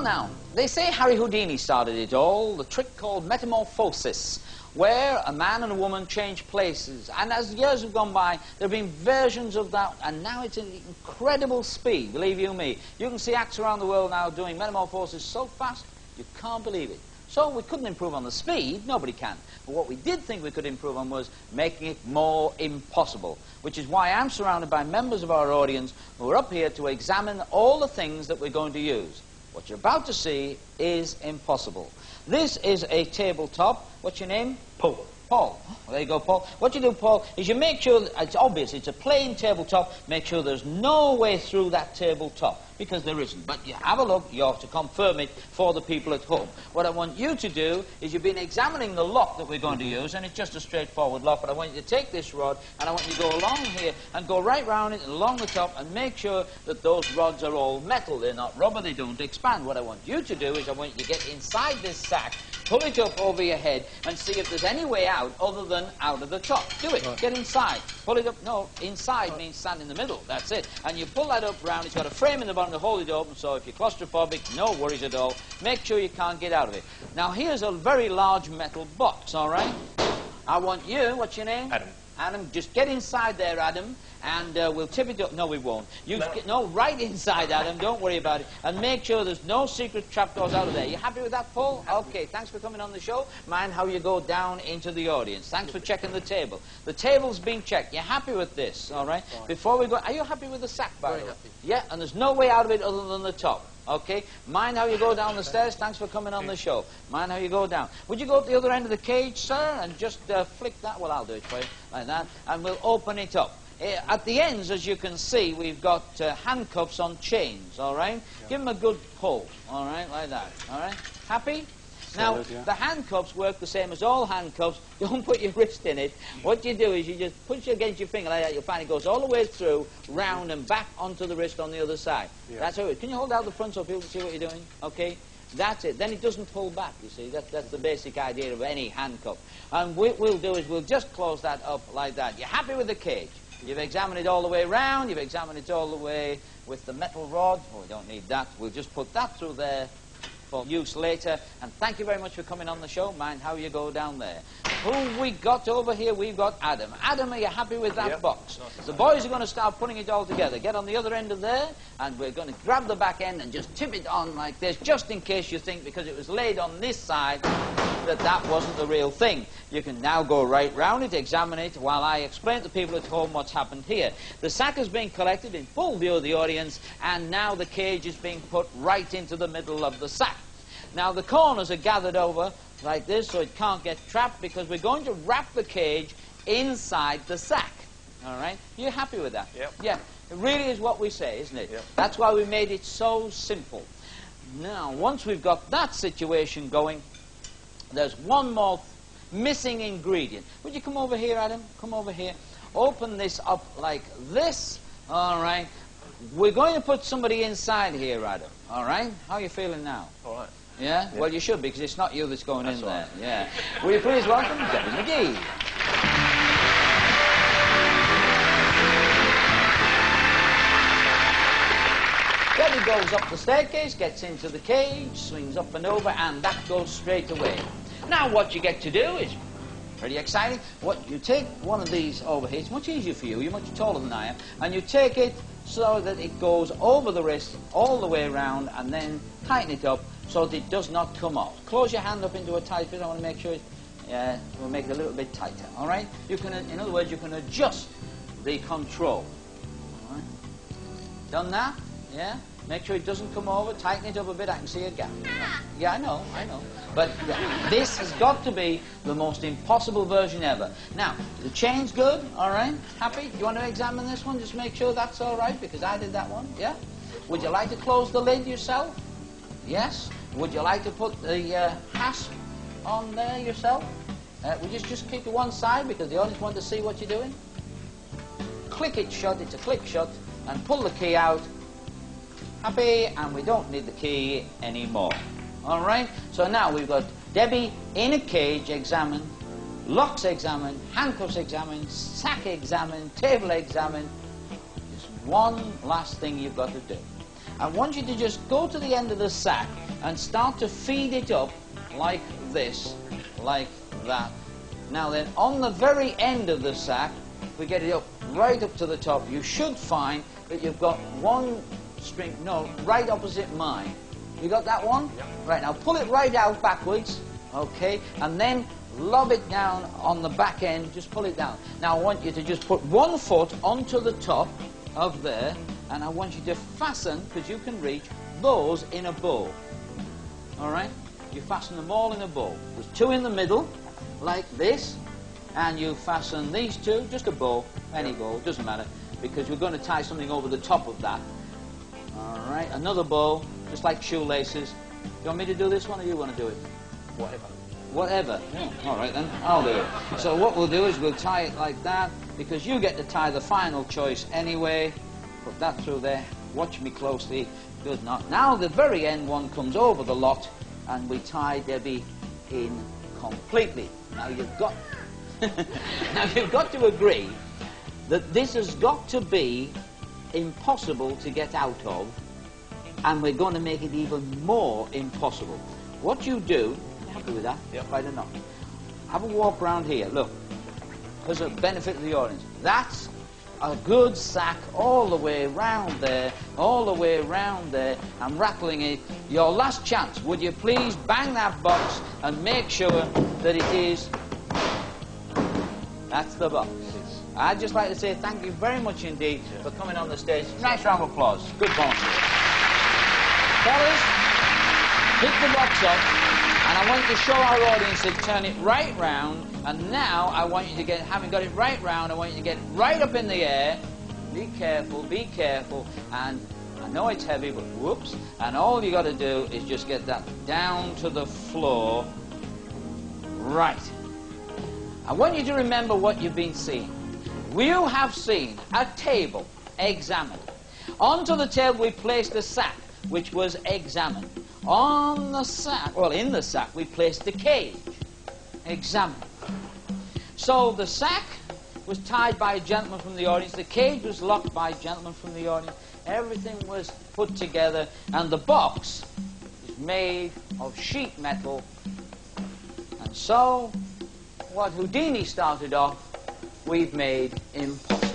Well now, they say Harry Houdini started it all, the trick called metamorphosis, where a man and a woman change places. And as years have gone by, there have been versions of that, and now it's an incredible speed, believe you me. You can see acts around the world now doing metamorphosis so fast, you can't believe it. So we couldn't improve on the speed, nobody can. But what we did think we could improve on was making it more impossible, which is why I'm surrounded by members of our audience who are up here to examine all the things that we're going to use. What you're about to see is impossible. This is a tabletop. What's your name? Paul. Paul. Well, there you go, Paul. What you do, Paul, is you make sure, that it's obvious, it's a plain tabletop, make sure there's no way through that tabletop, because there isn't. But you have a look, you have to confirm it for the people at home. What I want you to do is you've been examining the lock that we're going to use, and it's just a straightforward lock, but I want you to take this rod, and I want you to go along here, and go right round it, and along the top, and make sure that those rods are all metal. They're not rubber, they don't expand. What I want you to do is I want you to get inside this sack, pull it up over your head, and see if there's any way out other than out of the top. Do it. Right. Get inside. Pull it up. No, inside means stand in the middle. That's it. And you pull that up round. It's got a frame in the bottom to hold it open, so if you're claustrophobic, no worries at all. Make sure you can't get out of it. Now, here's a very large metal box, all right? I want you, what's your name? Adam. Adam, just get inside there, Adam, and we'll tip it up. No, we won't. No, right inside, Adam. Don't worry about it. And make sure there's no secret trapdoors out of there. You happy with that, Paul? Okay, thanks for coming on the show. Mind how you go down into the audience. Thanks for checking the table. The table's been checked. You're happy with this, all right? Before we go, are you happy with the sack, by the way? Very happy. Yeah, and there's no way out of it other than the top. Okay? Mind how you go down the stairs. Thanks for coming on the show. Mind how you go down. Would you go to the other end of the cage, sir, and just flick that? Well, I'll do it for you, like that. And we'll open it up. At the ends, as you can see, we've got handcuffs on chains, all right? Yeah. Give them a good pull, all right, like that, all right? Happy? Now, the handcuffs work the same as all handcuffs. Don't put your wrist in it. What you do is you just push it against your finger like that. You'll find it goes all the way through, round and back onto the wrist on the other side. Yeah. That's how it is. Can you hold out the front so people can see what you're doing? Okay? That's it. Then it doesn't pull back, you see. That's the basic idea of any handcuff. And what we'll do is we'll just close that up like that. You're happy with the cage? You've examined it all the way round. You've examined it all the way with the metal rod. Oh, we don't need that. We'll just put that through there for use later. And thank you very much for coming on the show. Mind how you go down there. Who we got over here? We've got Adam. Adam, are you happy with that box? The boys are going to start putting it all together. Get on the other end of there, and we're going to grab the back end and just tip it on like this, just in case you think, because it was laid on this side, that wasn't the real thing. You can now go right round it, examine it, while I explain to people at home what's happened here. The sack is being collected in full view of the audience, and now the cage is being put right into the middle of the sack. Now the corners are gathered over like this so it can't get trapped, because we're going to wrap the cage inside the sack. All right? You're happy with that? Yep. Yeah. It really is what we say, isn't it? Yep. That's why we made it so simple. Now, once we've got that situation going, there's one more missing ingredient. Would you come over here, Adam? Come over here. Open this up like this. All right. We're going to put somebody inside here, Adam. All right? How are you feeling now? All right. Yeah? Well, you should, because it's not you that's going in there. Yeah. Will you please welcome Debbie McGee. Debbie goes up the staircase, gets into the cage, swings up and over, and that goes straight away. Now what you get to do is pretty exciting. What you take one of these over here. It's much easier for you. You're much taller than I am. And you take it so that it goes over the wrist all the way around, and then tighten it up so that it does not come off. Close your hand up into a tight fit. I want to make sure we'll make it a little bit tighter. All right? You can, in other words, you can adjust the control. All right? Done that? Yeah? Make sure it doesn't come over. Tighten it up a bit. I can see a gap. Yeah, I know. But yeah, this has got to be the most impossible version ever. Now, the chain's good, all right? Happy? You want to examine this one? Just make sure that's all right, because I did that one, yeah? Would you like to close the lid yourself? Yes? Would you like to put the hasp on there yourself? Would you just keep to one side, because the audience want to see what you're doing? Click it shut. It's a click shut. And pull the key out. Happy? And we don't need the key anymore. All right? So now we've got Debbie in a cage examined, locks examined, handcuffs examined, sack examined, table examined. Just one last thing you've got to do. I want you to just go to the end of the sack, and start to feed it up like this, like that. Now then, on the very end of the sack, we get it up, right up to the top. You should find that you've got one string, no, right opposite mine. You got that one? Yep. Right, now pull it right out backwards, okay, and then lob it down on the back end, just pull it down. Now I want you to just put one foot onto the top of there, and I want you to fasten, because you can reach, those in a bow. Alright? You fasten them all in a bow. There's two in the middle, like this, and you fasten these two, just a bow, any bow, doesn't matter, because we're going to tie something over the top of that. Alright, another bow, just like shoelaces. Do you want me to do this one, or you want to do it? Whatever. Whatever. Yeah. All right then, I'll do it. So what we'll do is we'll tie it like that, because you get to tie the final choice anyway. Put that through there. Watch me closely. Good not. Now the very end one comes over the lot, and we tie Debbie in completely. Now you've got now you've got to agree that this has got to be impossible to get out of, and we're going to make it even more impossible. What you do, happy with that? Yep. Right or not? Have a walk around here, look, as a benefit of the audience. That's a good sack all the way round there, all the way round there. I'm rattling it. Your last chance, would you please bang that box and make sure that it is. That's the box. I'd just like to say thank you very much indeed for coming on the stage. Nice round of applause. Good volunteer. Fellas, pick the box up, and I want you to show our audience to turn it right round. And now I want you to get, having got it right round, I want you to get it right up in the air. Be careful, and I know it's heavy, but whoops. And all you got to do is just get that down to the floor. Right. I want you to remember what you've been seeing. You have seen a table examined. Onto the table we placed a sack, which was examined. On the sack, well, in the sack, we placed the cage, examined. So the sack was tied by a gentleman from the audience, the cage was locked by a gentleman from the audience, everything was put together, and the box is made of sheet metal. And so, what Houdini started off, we've made impossible.